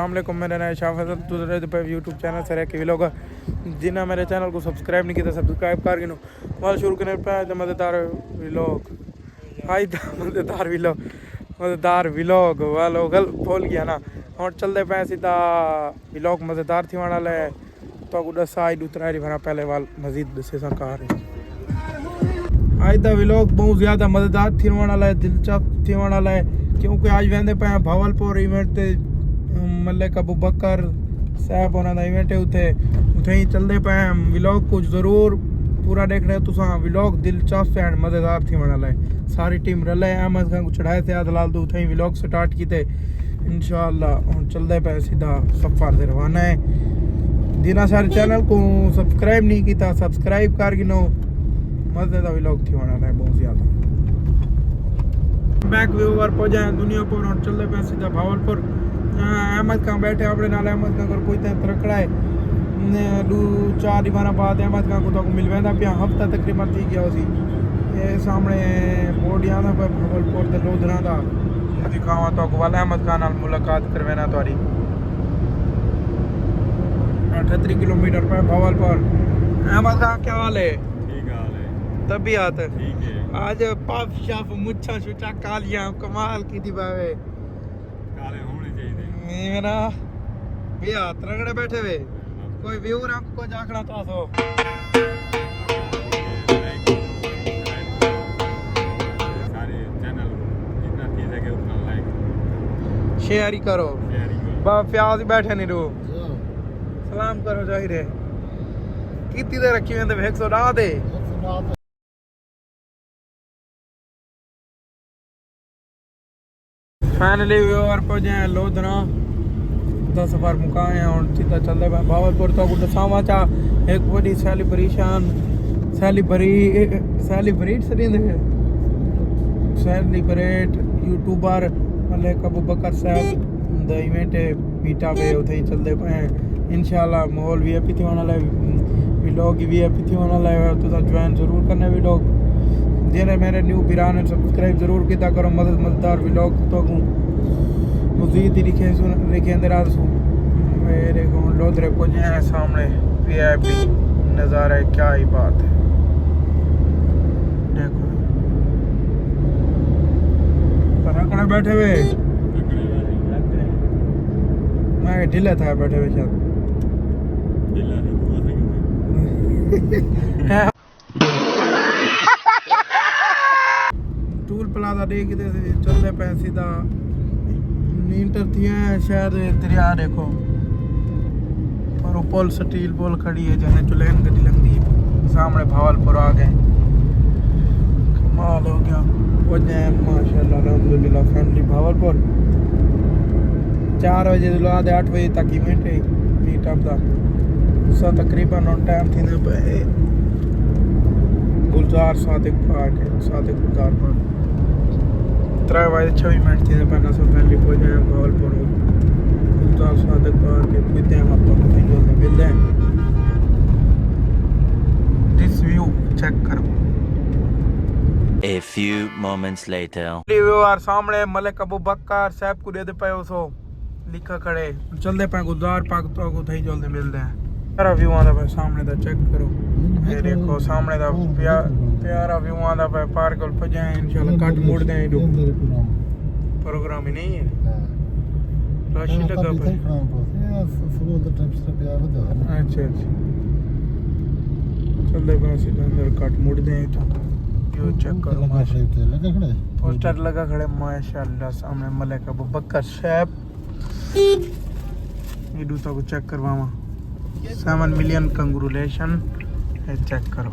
अस्सलाम वालेकुम, मेरा नाम शाह फजल तुझे पे यूट्यूब चैनल से रह के व्लॉग जिन्हें मेरे चैनल को सब्सक्राइब नहीं किया सब्सक्राइब कर गिनो वाल शुरू करने पे मज़ेदार व्लॉग हाई मज़ेदार व्लॉग वालो गल बोल गया ना और चलते पे सीधा व्लॉग मज़ेदार थी वाला है तो दस आई दूसरा भरा पहले वाल मजीद दसे सा कार आज का व्लॉग बहुत ज़्यादा मज़ेदार थी वाला है, दिलचस्प थी वाला है क्योंकि आज वेंदे पे भावलपुर इवेंट ते मलिक अबू बकर साहब उन्होंने इवेंट है उथे ही चलते पे व्लॉग कुछ ज़रूर पूरा देखने तुसा व्लॉग दिलचस्प एंड मज़ेदार थी वाला है। सारी टीम रले अहमद खान को चढ़ाए थे आदलाल तो उथे ही व्लॉग स्टार्ट किए इंशाअल्लाह और चलते पे सीधा सफ़र से रवाना है। जिन्हें सारे चैनल को सब्सक्राइब नहीं किया सब्सक्राइब कर गिनो मज़ेदार व्लॉग थी वाला है बहुत ज़्यादा। बैक व्यूवर पहुंचे दुनिया पर और चलते पे सीधा भावलपुर अहमद खान बैठे अपने नाल अहमद खान को पहुंचते तरकड़ा है दो चार दीवार बाद अहमद खान को तो मिल वेंदा पिया हफ्ता तकरीबन थी गया उसी ये सामने बोर्ड याद है भावलपुर के लोधरा का दिखावा तो वाला अहमद खान नाल मुलाकात करवेना तोरी 38 किलोमीटर पे भावलपुर। अहमद खान क्या हाल है? ठीक हाल है तबीयत ठीक है आज पफ शफ मुच्छा छुटा कालियां कमाल की थी बावे काले होने चाहिए मेरा भैया तरगड़े बैठे हुए कोई व्यू ना को जाखना तो सो सारे चैनल जितना थी सके उतना लाइक शेयर ही करो बा प्याज ही बैठे नहीं रो सलाम करो जाहिर है कितनी देर रखी हुई है 100 डा दे फाइनली व्यूअर पहुंचे लोधरा ਦਾ सफर मुकाए और सीधा चलते पे भावलपुर तो कुछ सावा चा एक बड़ी celebration celebrate youtuber Malik Abu Bakar साहब द इवेंट बीटा पे उथे ही चलते पे इंशाल्लाह माहौल भी है थी वाला व्लॉग भी है थी वाला है तो ज्वाइन जरूर करना व्लॉग जिन्हें मेरे न्यू बिरान सब्सक्राइब जरूर किया करो मज़ेदार व्लॉग तो मज़ीद लिखे अंदर मेरे को लोधरे पहुँचे हैं सामने VIP नज़ारा है क्या ही बात है देखो तरकड़े बैठे हुए मैं ढीला था बैठे हुए शायद टूल प्लाजा दे के चलते पे सीधा नींटर थी है शायद दरिया देखो और पुल स्टील पुल खड़ी है जने चुलेन गड्डी लगती है सामने भावलपुर आ गए कमाल हो गया वजह माशाल्लाह अल्हम्दुलिल्लाह फैमिली भावलपुर 4 बजे बाद 8 बजे तक इवेंट है मीटअप का उसा तकरीबन ऑन टाइम थी ना पे गुलजार सादिक पार्क है सादिक गुलजार पार्क 3 बजे 26 मिनट थी पहले सब फैमिली पहुंचे हैं भावलपुर गुलजार सादिक पार्क के पुते हम आपको कहीं जो मिलते हैं दिस व्यू चेक करो। A few moments later viewer सामने मलिक अबू बकर साहब को दे दे पे उसो लिखा खड़े चलते पे गुलजार पार्क तो को थई जल्दी मिलते हैं सारा व्यू आंदा पे सामने दा चेक करो ये देखो सामने दा प्यारा व्यू आंदा पे पार्क को पहुंचे हैं इंशाल्लाह कट मोड़ दे दो प्रोग्राम ही नहीं है रश लगा पे अच्छा चलते पे सीधा अंदर कट मोड़ दे तो व्यू चेक करो पोस्टर लगा खड़े माशाल्लाह सामने मलिक अबू बकर साहब ये दूसरा को चेक करवावा 7 मिलियन कंग्रेचुलेशन है चेक करो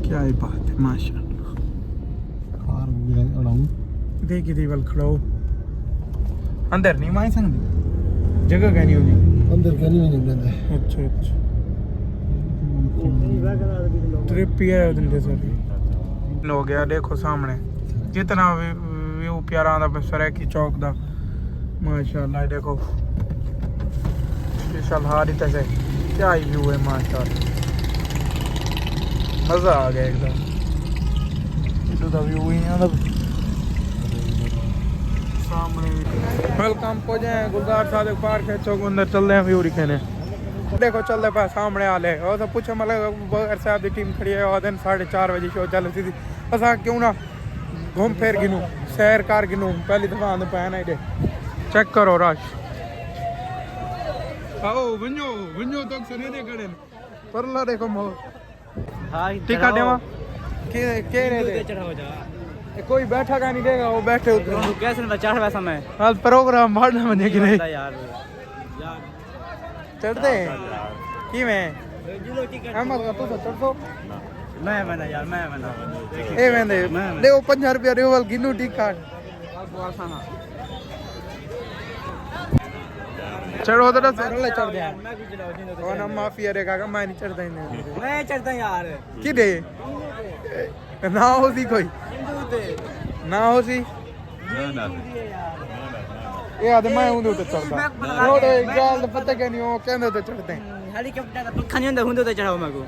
क्या ही बात है माशाल्लाह देखी थी बल खड़ो अंदर नहीं माई सकती जगह कहनी होगी अंदर कहनी नहीं बंदा अच्छा अच्छा ट्रिप ही है दिन के सर हो गया देखो सामने जितना व्यू प्यारा आंदा पे सराकी चौक दा माशाल्लाह देखो स्पेशल हारित है क्या ही व्यू है माशाल्लाह मज़ा आ गया एकदम इधर व्यू ही है सामने वेलकम पहुंचे हैं गुलजार सादिक पार्क है चौक अंदर चल रहे हैं व्यू दिखाने देखो चल रहे पास सामने आले और सब पूछे मतलब बगर साहब की टीम खड़ी है और दिन 4:30 बजे शो चल रही थी असा क्यों ना घूम फिर गिनूं सैर कार गिनूं पहली दफा आंदे पैन है चेक करो रश आओ वंजो तो सने दे खड़े परला देखो मो हां टिकट देवा के रे दे कोई बैठा का नहीं देगा वो बैठे उधर कैसे में 4 पैसा में हाल प्रोग्राम बढ़ना बने कि नहीं यार चढ़ते की मैं अहमद का तो चढ़ दो मैं मना यार मैं मना ए वेंदे ले वो 50 रुपया रेवल गिनू टिकट चढ़ो तो ले चढ़ दे मैं भी चलाओ जिंदगी और हम माफिया रे काका मैं नहीं चढ़ता इन्हें मैं चढ़ता यार की दे ना हो सी कोई ना हो सी ये आदमी मैं हूं तो चढ़ता थोड़े गाल पता क्या नहीं हो कहंदे तो चढ़ते हेलीकॉप्टर का पक्का नहीं हुंदा तो चढ़ाओ मैं को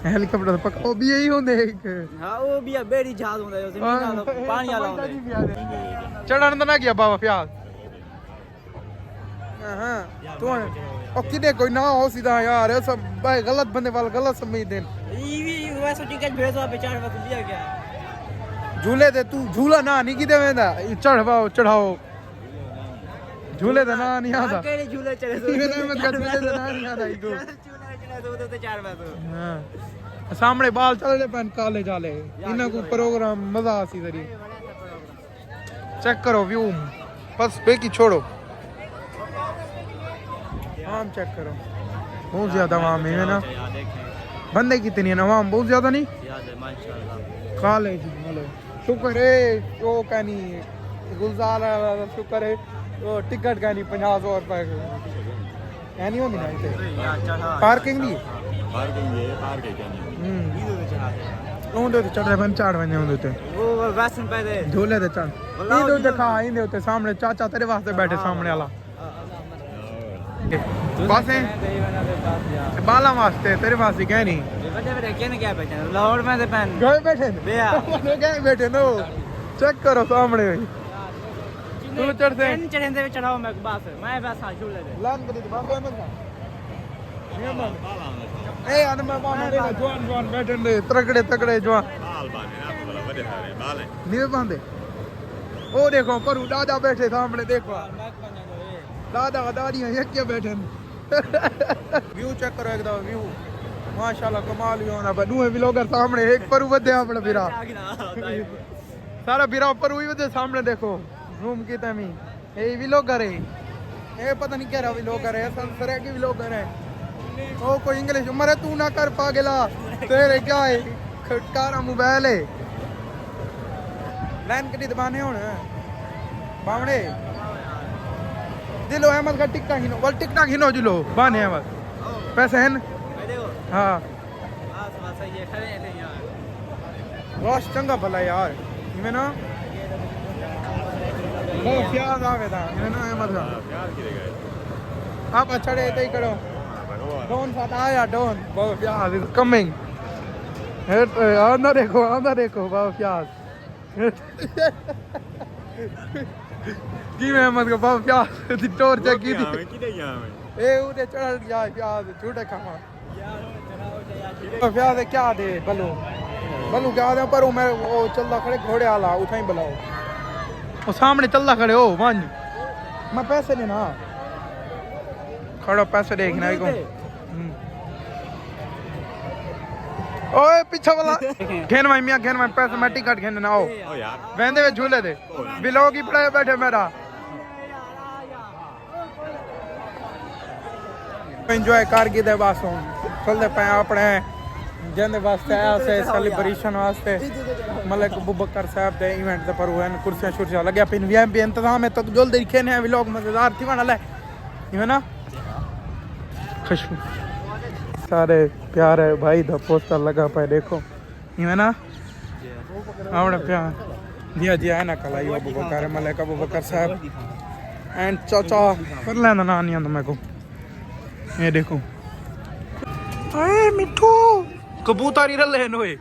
हेलीकॉप्टर पक्का ओ भी यही होंदे हां वो भी बेड़ी जहाज हुंदा है जमीन पानी वाला हुंदा चढ़न तो ना किया बाबा प्याज हां तू ओ किदे कोई ना हो सीधा यार सब भाई गलत बंदे वाला गलत समझ देन ई वैसे टिकट भेजो आप 4 पैसा दिया क्या झूले दे तू झूला ना नहीं किदे वेंदा चढ़वाओ चढ़ाओ झूले दे ना नहीं आता केड़े झूले चले ये मत कर झूले दे ना नहीं आता ई तो झूले तो 4 पैसा हां सामने बाल चल रहे पन काले जाले इना को प्रोग्राम मजा आसी तरी चेक करो व्यू बस बेकी छोड़ो आम चेक करो बहुत ज्यादा आम है ना बंदे कितनी है ना आम बहुत ज्यादा नहीं याद है माशाल्लाह काले जी हेलो शुक्र है वो कहनी गुलजार शुक्र है वो टिकट का नहीं 50 रुपए का नहीं होनी ना इसे पार्किंग नहीं पार्किंग ये पार्क है क्या नहीं इधर चढ़ा दे उन तो चढ़ रहे बन चाड़ बने उन तो वो वैसन पे दे झूले दे चढ़ ये तो देखा इंदे होते सामने चाचा तेरे वास्ते बैठे सामने वाला बस है बाला वास्ते तेरे वास्ते क्या नहीं बड़े क्या ने क्या बैठे लाहौर में से पहन गए बैठे बेया गए बैठे नो चेक करो सामने तू चढ़ते चढ़े चढ़ाओ मैं बस मैं बस हां झूले दे लान करी बाबा मत ए अन मैं बाने रे जवान बैठे ने तगड़े जवान बाल बाने ना तो बड़ा बड़े सारे बाल है नीवे बांधे ओ देखो परू दादा बैठे सामने देखो दादा दादियां एक के बैठे व्यू चेक करो एकदम व्यू माशाल्लाह कमाल ही होना पर दूए व्लॉगर सामने एक परू बदे अपना बिरा सारा बिरा परू ही बदे सामने देखो रूम की तमी ए व्लॉगर है ए पता नहीं क्या रहा व्लॉगर है संसरे की व्लॉगर है ओ कोई इंग्लिश मरे तू ना कर पागला तेरे क्या है खटकारा मोबाइल है लाइन कटी दबाने होने बावड़े दिलो अहमद का टिकटा घिनो वल टिकटा घिनो जिलो बाने अहमद पैसे हैं हां बस बस ये खड़े हैं यार रोश चंगा भला यार इमे ना वो प्याज आवे था इमे ना अहमद का प्यार की गए आप चढ़े ते ही करो डोन साथ आया डोन बाबा प्याज इज कमिंग आंदा देखो बाबा प्याज की मैं अहमद का बाबा प्याज दी टोर चेक की थी किधर गया मैं ए उधे चढ़ गया प्याज झूठे खावा प्याज क्या दे बलू क्या दे पर मैं वो चलदा खड़े घोड़े आला उठाई बुलाओ वो सामने चलदा खड़े हो वन मैं पैसे लेना खड़ो पैसे देखना ही को ओए पीछे वाला घेन भाई मियां घेन भाई पैसे मैं टिकट घेन ना हो ओ यार वेंदे वे झूले दे बिलोग ही पड़े बैठे मेरा एंजॉय कर गए दे बस हम चलते पे अपने जंदे वास्ते ऐसे सेलिब्रेशन वास्ते मलिक अबूबकर साहब दे इवेंट ते पर हुए कुर्सियां शुर्सियां लगे पिन वीआईपी इंतजाम है तो जल्दी दिखे ने व्लॉग मजेदार थी वाला है ना खुशबू सारे प्यारे भाई दा पोस्टर लगा पे देखो ये ना आवड़ा प्यार जी है ना कलाई अबूबकर मलिक अबूबकर साहब एंड चाचा कर लेना ना नहीं आंदा मेरे को ये देखो अरे मिठू कबूतर ही रले नोए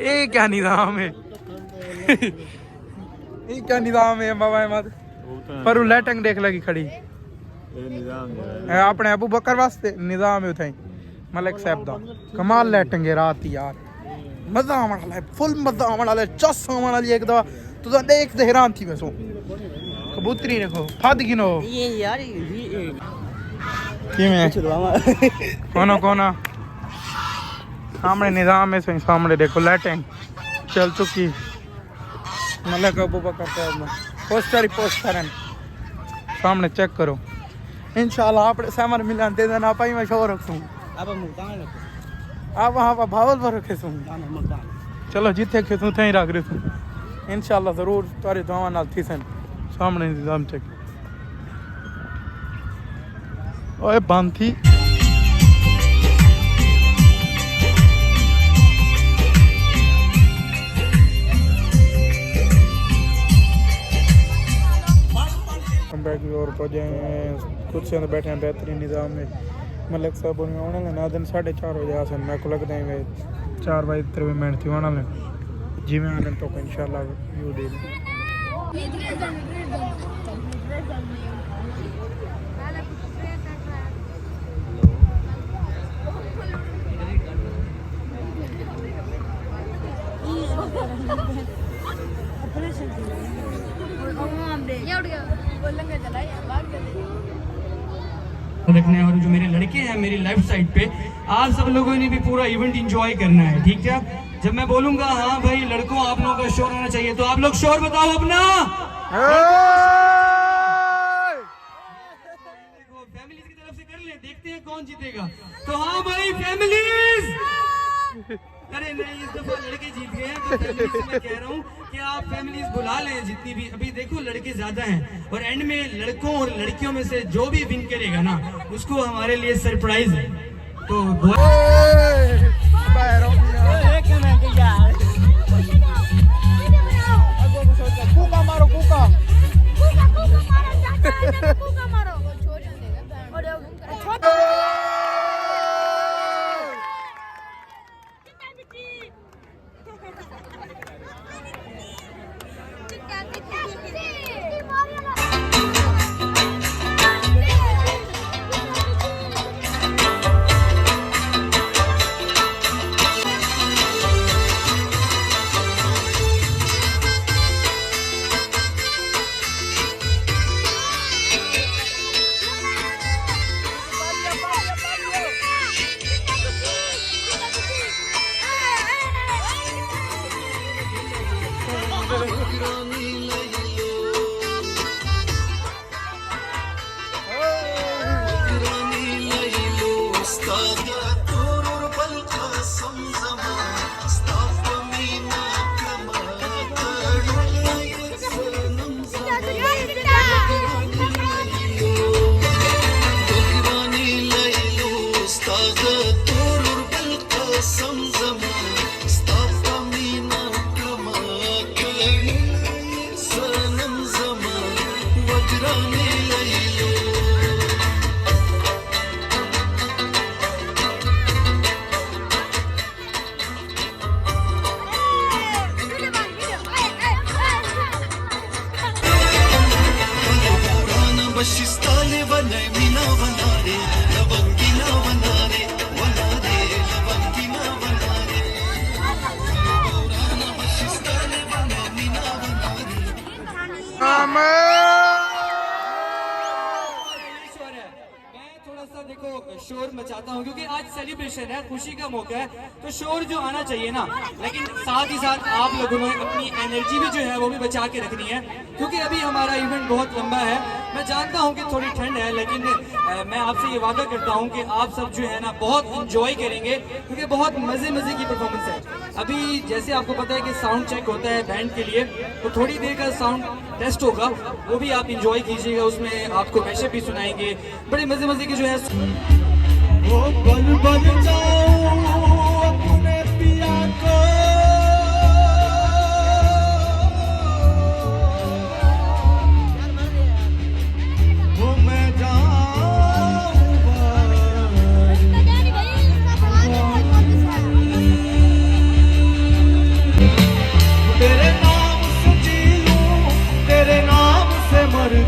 ये क्या निजाम है ये क्या निजाम है बाबा अहमद पर वो लाइटिंग देख लगी खड़ी ये निजाम जो है अपने अबू बकर वास्ते निजाम है उठाई मलिक साहब दा कमाल लाइटिंग है रात यार मजा आने वाला है फुल मजा आने वाला है चस आने वाली है एक दफा तो देख दे हैरान थी मैं सो कबूतरी देखो फद गिनो ये यार ये किमें कोना कोना सामने निजाम है सही सामने देखो लाइटिंग चल चुकी मलिक अबू बकर साहब पोस्टर ही पोस्टर है सामने चेक करो इंशाल्लाह आप सामर मिलान दे देना पाई मैं शोर रखूं अब मुल्तान रखो आप वहाँ पर भावलपुर रखे सूं मुल्तान चलो जिथे रखे सूं थे रख रहे सूं इंशाल्लाह जरूर तुम्हारी दुआ नाल थी सन सामने इंतजाम चेक ओए बंद थी बैठ और पहुंचे कुर्सियों पर बैठे हैं बेहतरीन निज़ाम में मलिक साहब उन्हें आने वाले ना दिन 4:30 बजे आसन मैं को लगता है 4:53 थी आने वाले जी में आने तो इंशाल्लाह व्यू दे रखना है और जो मेरे लड़के हैं मेरी लेफ्ट साइड पे आप सब लोगों ने भी पूरा इवेंट एंजॉय करना है ठीक है जब मैं बोलूंगा हाँ भाई लड़कों आप लोगों का शोर आना चाहिए तो आप लोग शोर बताओ अपना फैमिलीज की तरफ से कर ले देखते हैं कौन जीतेगा तो हाँ भाई फैमिलीज अरे नहीं इस दफा लड़के जीत गए हैं तो फैमिलीज मैं कह रहा हूँ कि आप फैमिलीज बुला लें जितनी भी अभी देखो लड़के ज्यादा हैं और एंड में लड़कों और लड़कियों में से जो भी विन करेगा ना उसको हमारे लिए सरप्राइज है तो कूका मारो कूका शोर मचाता हूँ क्योंकि आज सेलिब्रेशन है खुशी का मौका है तो शोर जो आना चाहिए ना लेकिन साथ ही साथ आप लोगों ने अपनी एनर्जी भी जो है वो भी बचा के रखनी है क्योंकि अभी हमारा इवेंट बहुत लंबा है मैं जानता हूँ कि थोड़ी ठंड है लेकिन मैं आपसे ये वादा करता हूँ कि आप सब जो है ना बहुत इंजॉय करेंगे क्योंकि बहुत मजे मजे की परफॉर्मेंस है अभी जैसे आपको पता है कि साउंड चेक होता है बैंड के लिए तो थोड़ी देर का साउंड टेस्ट होगा वो भी आप इंजॉय कीजिएगा उसमें आपको मैशअप भी सुनाएंगे बड़े मजे मजे के जो है वो बन जाऊं अपने पिया को वो मैं तेरे नाम से जी लूं तेरे नाम से मर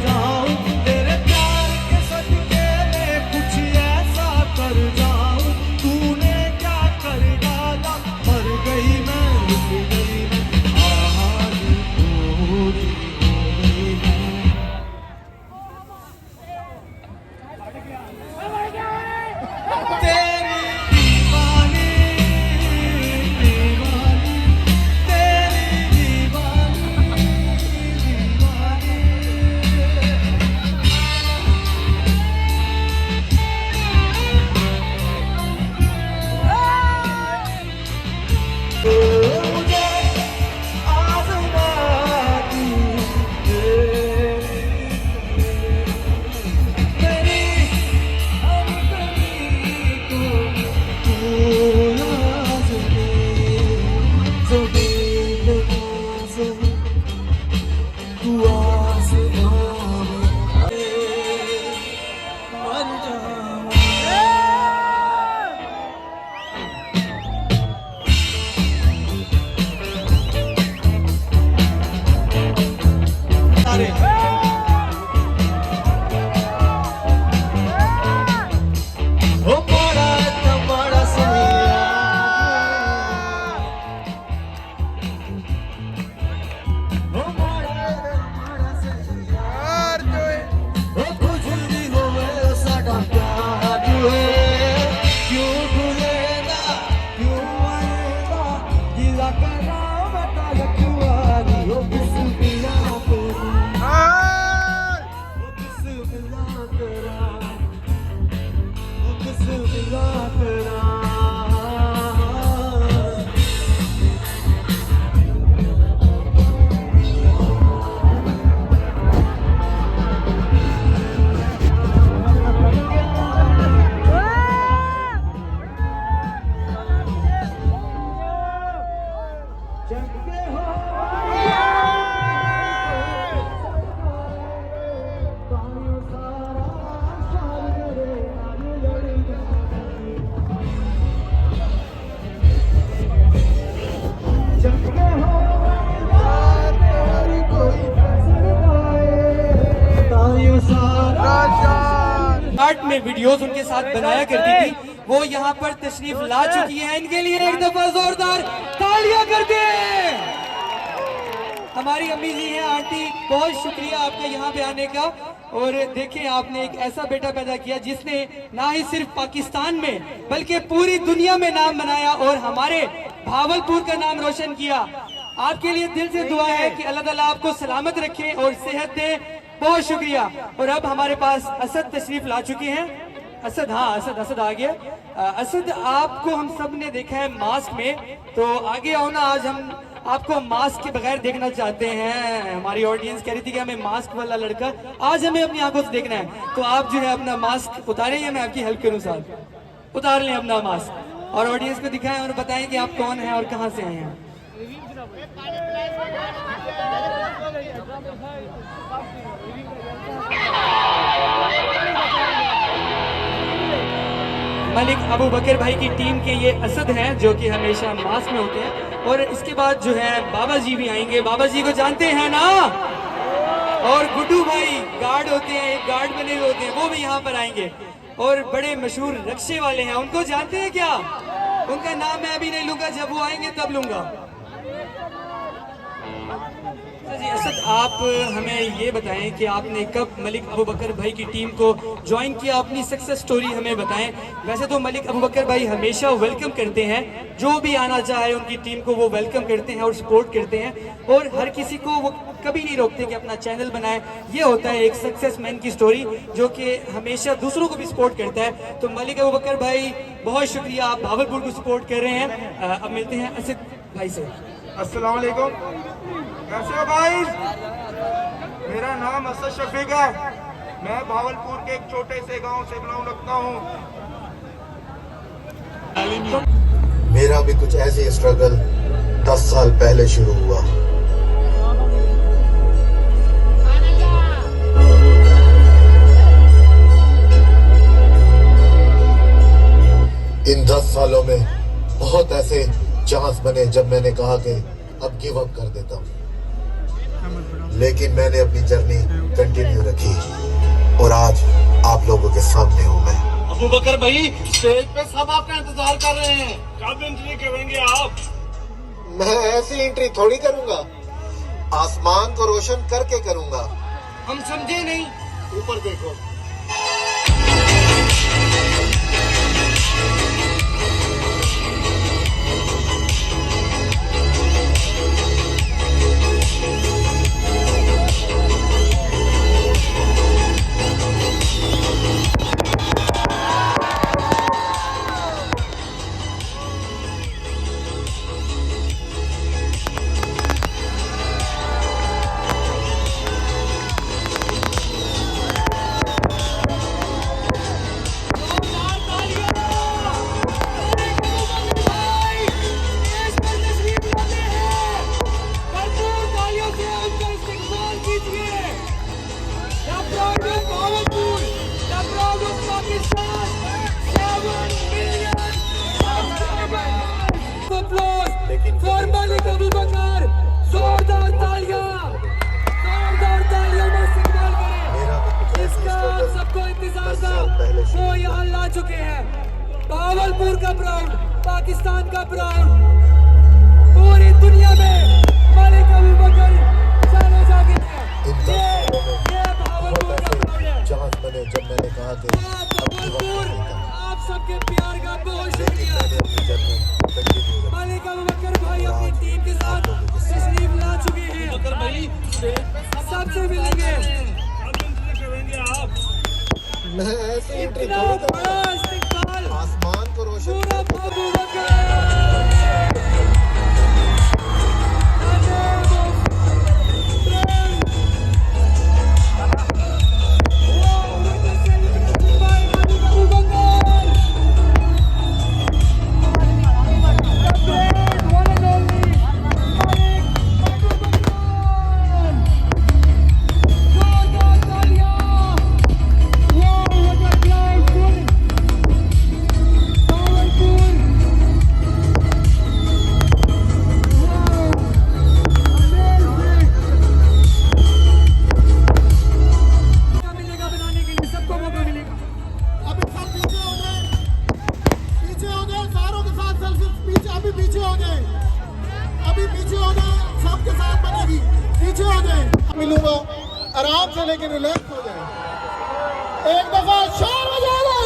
आर्ट में वीडियोस उनके साथ बनाया करती थी, वो यहाँ पर तशरीफ ला चुकी है। इनके लिए एक दफा जोरदार तालियां करते हैं। हमारी अम्मी जी हैं, आंटी, बहुत शुक्रिया आपका यहाँ पे आने का। और देखें, आपने एक ऐसा बेटा पैदा किया जिसने ना ही सिर्फ पाकिस्तान में बल्कि पूरी दुनिया में नाम बनाया और हमारे भावलपुर का नाम रोशन किया। आपके लिए दिल से दुआ है कि अल्लाह ताला आपको सलामत रखे और सेहत दे। बहुत शुक्रिया। और अब हमारे पास असद तशरीफ ला चुके हैं। असद, हाँ असद आ गया। असद, आपको हम सब ने देखा है मास्क में, तो आगे आओ ना। आज हम आपको मास्क के बगैर देखना चाहते हैं। हमारी ऑडियंस कह रही थी कि हमें मास्क वाला लड़का आज हमें अपनी आंखों से देखना है। तो आप जो है अपना मास्क उतारें या मैं आपकी हेल्प करूं? साहब उतार लें अपना मास्क और ऑडियंस को दिखाएं और बताएं कि आप कौन हैं और कहां से आए हैं। मलिक अबू बकर भाई की टीम के ये असद हैं जो कि हमेशा मास्क में होते हैं। और इसके बाद जो है बाबा जी भी आएंगे। बाबा जी को जानते हैं ना? और गुड्डू भाई गार्ड होते हैं, एक गार्ड बने हुए होते हैं, वो भी यहाँ पर आएंगे। और बड़े मशहूर रक्शे वाले हैं, उनको जानते हैं क्या? उनका नाम मैं अभी नहीं लूंगा, जब वो आएंगे तब लूंगा। जी असद, आप हमें ये बताएं कि आपने कब मलिक अबू बकर भाई की टीम को ज्वाइन किया? अपनी सक्सेस स्टोरी हमें बताएं। वैसे तो मलिक अबू बकर भाई हमेशा वेलकम करते हैं, जो भी आना चाहे उनकी टीम को वो वेलकम करते हैं और सपोर्ट करते हैं। और हर किसी को वो कभी नहीं रोकते कि अपना चैनल बनाए। ये होता है एक सक्सेस मैन की स्टोरी, जो कि हमेशा दूसरों को भी सपोर्ट करता है। तो मलिक अबू बकर भाई बहुत शुक्रिया, आप भावलपुर को सपोर्ट कर रहे हैं। अब मिलते हैं असद भाई से। अस्सलाम वालेकुम, कैसे हो गाइस? मेरा नाम असद शफीक है। मैं भावलपुर के एक छोटे से गांव से बिलोंग रखता हूं। मेरा भी कुछ ऐसे स्ट्रगल 10 साल पहले शुरू हुआ। इन 10 सालों में बहुत ऐसे चांस बने जब मैंने कहा कि अब गिव अप कर देता हूं, लेकिन मैंने अपनी जर्नी कंटिन्यू रखी और आज आप लोगों के सामने हूं मैं। अबू बकर भाई, स्टेज पे सब आपका इंतजार कर रहे हैं, कब एंट्री करेंगे आप? मैं ऐसी एंट्री थोड़ी करूंगा, आसमान को रोशन करके करूंगा। हम समझे नहीं। ऊपर देखो। वो यहाँ ला चुके हैं। भावलपुर का प्राउड, पाकिस्तान का प्राउड, पूरी दुनिया में मलिक अबू बकर जाने जागे ये भावलपुर का प्राउड है। चांस बने जब मैंने कहा कि भावलपुर, आप सबके प्यार का बहुत शुक्रिया। मलिक अबू बकर भाई अपनी टीम के साथ तशरीफ ला चुके हैं। बकर भाई सबसे मिलेंगे। मैं ऐसे एंट्री इतना बड़ा इस्तेमाल, आसमान को रोशन पूरा अबू बकर। मस्त हो जाए। एक दफा शोर हो जाएगा।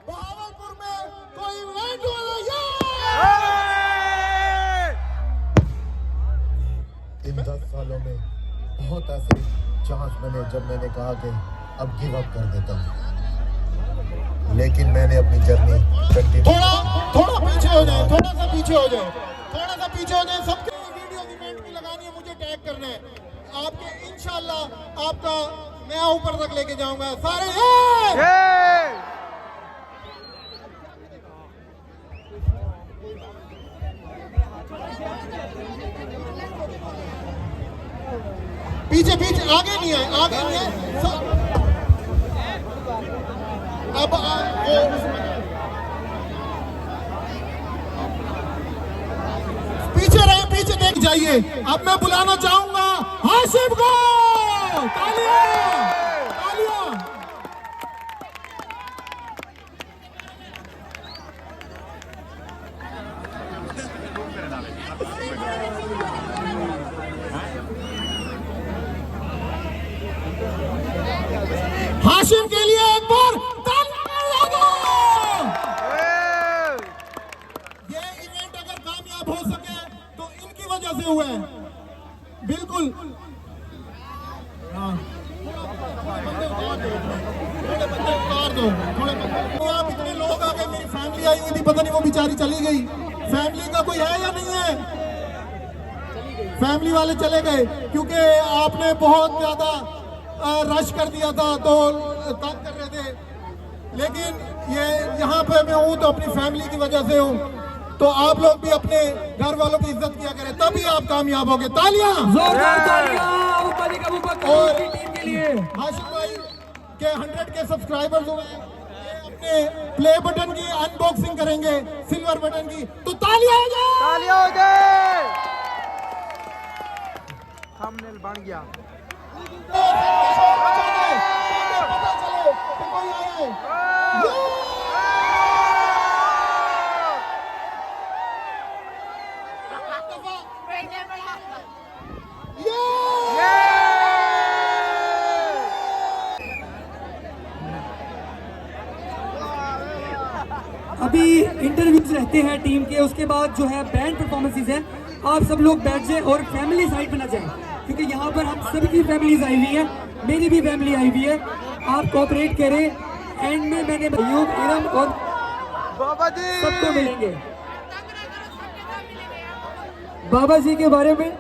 बहावलपुर में कोई इवेंट हो रहा है। इन 10 सालों में बहुत ऐसे चांस बने जब मैंने कहा कि अब गिव अप कर देता हूँ, लेकिन मैंने अपनी जर्नी कंटिन्यू। थोड़ा पीछे हो जाए, थोड़ा सा पीछे हो जाए, थोड़ा सा पीछे हो जाए। सबके वीडियो इवेंट में लगानी है, मुझे टैग करना है आपके। इंशाल्लाह आपका मैं ऊपर तक लेके जाऊंगा सारे। पीछे पीछे, आगे नहीं है, आगे नहीं है। अब पीछे रहे, पीछे देख जाइए। अब मैं बुलाना चाहूंगा हाशिम को। तालियां, तालियां। हाशिम के लिए एक बार ये इवेंट अगर कामयाब हो सके तो इनकी वजह से हुआ है। बिल्कुल। आप इतने लोग आ गए, मेरी फैमिली आई हुई थी, पता नहीं वो बेचारी चली गई। फैमिली का कोई है या नहीं है? फैमिली वाले चले गए क्योंकि आपने बहुत ज्यादा रश कर दिया था तो तंग कर रहे थे। लेकिन ये यहाँ पे मैं हूँ तो अपनी फैमिली की वजह से हूँ। तो आप लोग भी अपने घर वालों की इज्जत किया करें, तभी आप कामयाब होंगे। तालियां, जोरदार तालियां और टीम के लिए। हाशिम भाई के 100 के सब्सक्राइबर्स हुए हैं। ये अपने प्ले बटन की अनबॉक्सिंग करेंगे, सिल्वर बटन की। तो तालियां हो जाए, तालियां हो जाए। थंबनेल बन गया। अभी इंटरव्यूज रहते हैं टीम के, उसके बाद जो है बैंड परफॉर्मेंसेस हैं। आप सब लोग बैठ जाएं और फैमिली साइड पे ना जाएं, क्योंकि यहाँ पर हम सबकी फैमिलीज आई हुई है, मेरी भी फैमिली आई हुई है। आप कोऑपरेट करें। एंड में मैंने अयूब, इरम और बाबा जी सबको मिलेंगे। बाबा जी के बारे में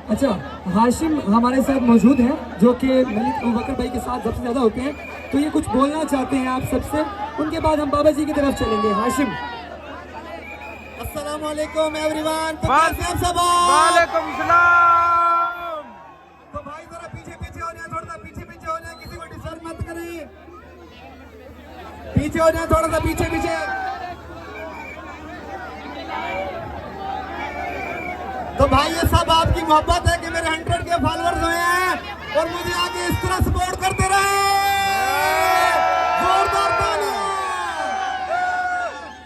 अच्छा, हाशिम हमारे साथ मौजूद हैं जो कि मलिक अबूबकर भाई के साथ सबसे ज्यादा होते हैं, तो ये कुछ बोलना चाहते हैं आप सबसे। उनके बाद हम बाबा जी की तरफ चलेंगे। हाशिम। अस्सलाम वालेकुम एवरीवन। वालेकुम सलाम। तो भाई जरा पीछे पीछे हो जाए, थोड़ा सा पीछे पीछे हो जाए, किसी को डिस्टर्ब मत करें। पीछे हो जाए, थोड़ा सा पीछे पीछे। तो भाई ये सब आपकी मोहब्बत है कि मेरे 100 के फॉलोअर्स हुए हैं और मुझे आगे इस तरह सपोर्ट करते रहे। जोरदार तालियां।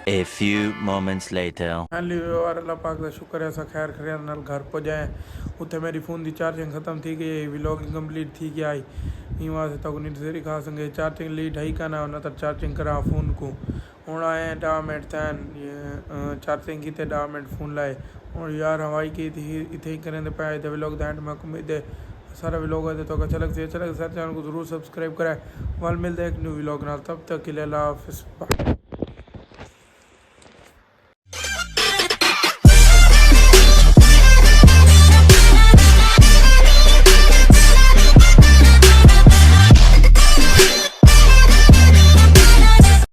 A few moments later. और अल्लाह पाक का शुक्र है, खैर खैर नाल घर पहुंचाए। उत्थे मेरी फ़ोन की चार्जिंग खत्म थी गई, व्लॉगिंग कंप्लीट थी कि आई इवा से तक नहीं से खा संगे चार्जिंग ली ढाई का ना न चार्जिंग करा फ़ोन को हूँ आए 10 मिनट थैन चार्जिंग की 10 मिनट फ़ोन लाए और यार हवाई की थी इतने ही करें पे आए थे व्लॉग दैंड में उम्मीद है सारा व्लॉग है तो अच्छा लग सर चैनल को ज़रूर सब्सक्राइब कराए। वाल मिलते हैं एक न्यू व्लॉग नाल, तब तक के लिए अल्लाह हाफ़िज़।